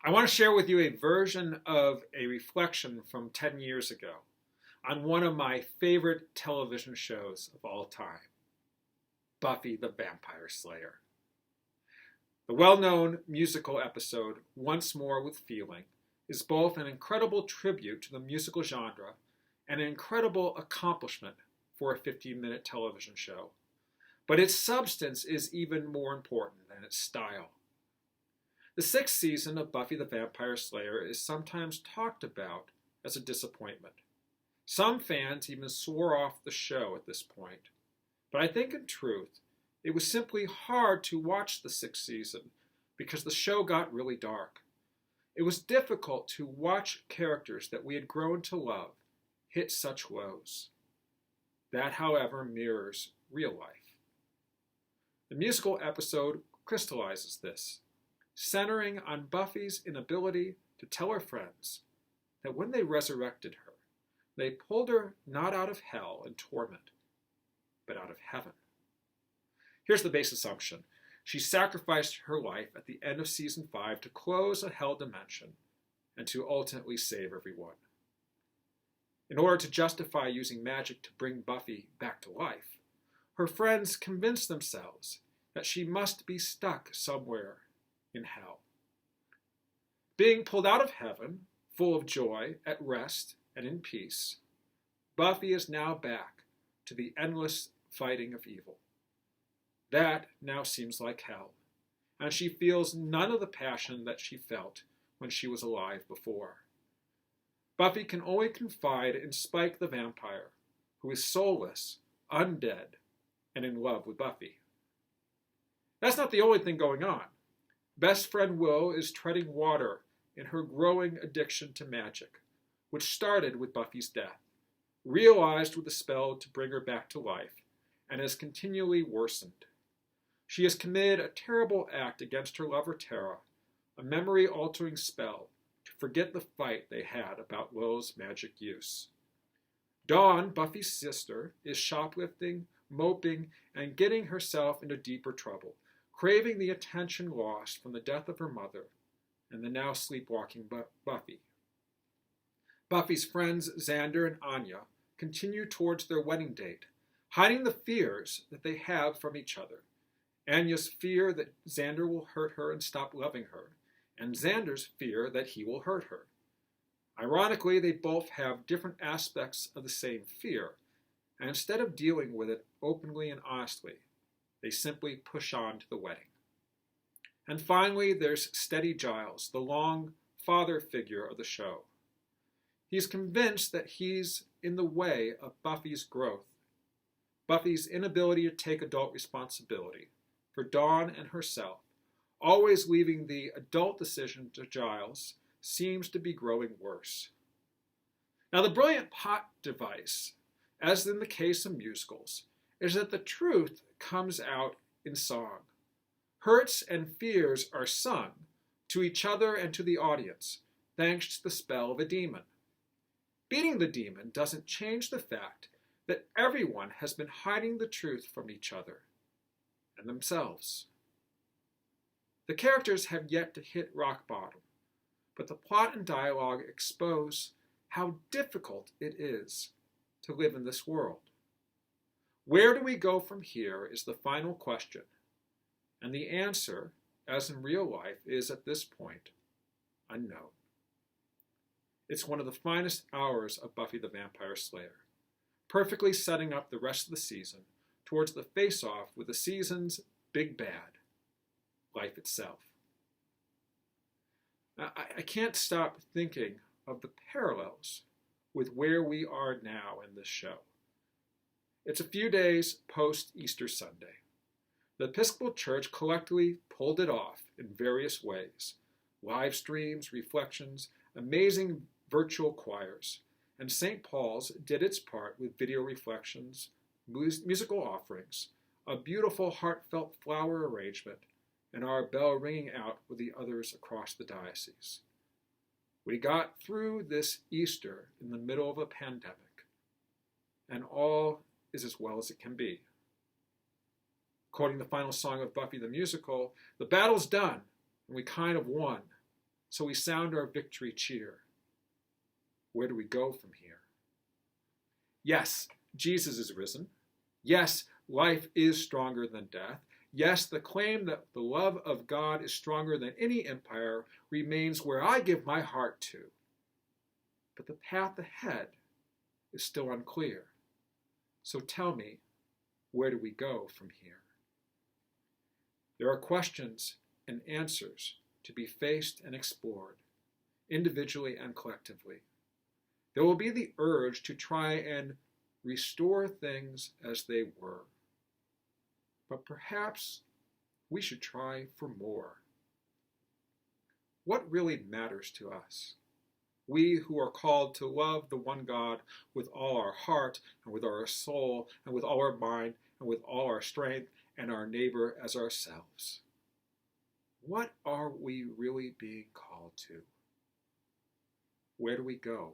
I want to share with you a version of a reflection from 10 years ago on one of my favorite television shows of all time, Buffy the Vampire Slayer. The well-known musical episode, Once More with Feeling, is both an incredible tribute to the musical genre and an incredible accomplishment for a 15-minute television show. But its substance is even more important than its style. The sixth season of Buffy the Vampire Slayer is sometimes talked about as a disappointment. Some fans even swore off the show at this point. But I think in truth, it was simply hard to watch the sixth season because the show got really dark. It was difficult to watch characters that we had grown to love hit such lows. That, however, mirrors real life. The musical episode crystallizes this, centering on Buffy's inability to tell her friends that when they resurrected her, they pulled her not out of hell and torment, but out of heaven. Here's the base assumption. She sacrificed her life at the end of season 5 to close a hell dimension and to ultimately save everyone. In order to justify using magic to bring Buffy back to life, her friends convinced themselves that she must be stuck somewhere in hell. Being pulled out of heaven, full of joy, at rest, and in peace, Buffy is now back to the endless fighting of evil. That now seems like hell, and she feels none of the passion that she felt when she was alive before. Buffy can only confide in Spike the vampire, who is soulless, undead, and in love with Buffy. That's not the only thing going on. Best friend Willow is treading water in her growing addiction to magic, which started with Buffy's death, realized with a spell to bring her back to life, and has continually worsened. She has committed a terrible act against her lover Tara, a memory-altering spell to forget the fight they had about Willow's magic use. Dawn, Buffy's sister, is shoplifting, moping, and getting herself into deeper trouble, craving the attention lost from the death of her mother and the now sleepwalking Buffy. Buffy's friends Xander and Anya continue towards their wedding date, hiding the fears that they have from each other. Anya's fear that Xander will hurt her and stop loving her, and Xander's fear that he will hurt her. Ironically, they both have different aspects of the same fear, and instead of dealing with it openly and honestly, they simply push on to the wedding. And finally, there's Steady Giles, the long father figure of the show. He's convinced that he's in the way of Buffy's growth, Buffy's inability to take adult responsibility for Dawn and herself, always leaving the adult decision to Giles, seems to be growing worse. Now, the brilliant plot device, as in the case of musicals, is that the truth comes out in song. Hurts and fears are sung to each other and to the audience, thanks to the spell of a demon. Beating the demon doesn't change the fact that everyone has been hiding the truth from each other and themselves. The characters have yet to hit rock bottom, but the plot and dialogue expose how difficult it is to live in this world. Where do we go from here is the final question, and the answer, as in real life, is at this point unknown. It's one of the finest hours of Buffy the Vampire Slayer, perfectly setting up the rest of the season towards the face-off with the season's big bad, life itself. Now, I can't stop thinking of the parallels with where we are now in this show. It's a few days post-Easter Sunday. The Episcopal Church collectively pulled it off in various ways. Live streams, reflections, amazing virtual choirs, and St. Paul's did its part with video reflections, musical offerings, a beautiful heartfelt flower arrangement, and our bell ringing out with the others across the diocese. We got through this Easter in the middle of a pandemic, and all is as well as it can be. Quoting the final song of Buffy the Musical, the battle's done, and we kind of won. So we sound our victory cheer. Where do we go from here? Yes, Jesus is risen. Yes, life is stronger than death. Yes, the claim that the love of God is stronger than any empire remains where I give my heart to. But the path ahead is still unclear. So tell me, where do we go from here? There are questions and answers to be faced and explored, individually and collectively. There will be the urge to try and restore things as they were. But perhaps we should try for more. What really matters to us? We who are called to love the one God with all our heart and with our soul and with all our mind and with all our strength, and our neighbor as ourselves. What are we really being called to? Where do we go?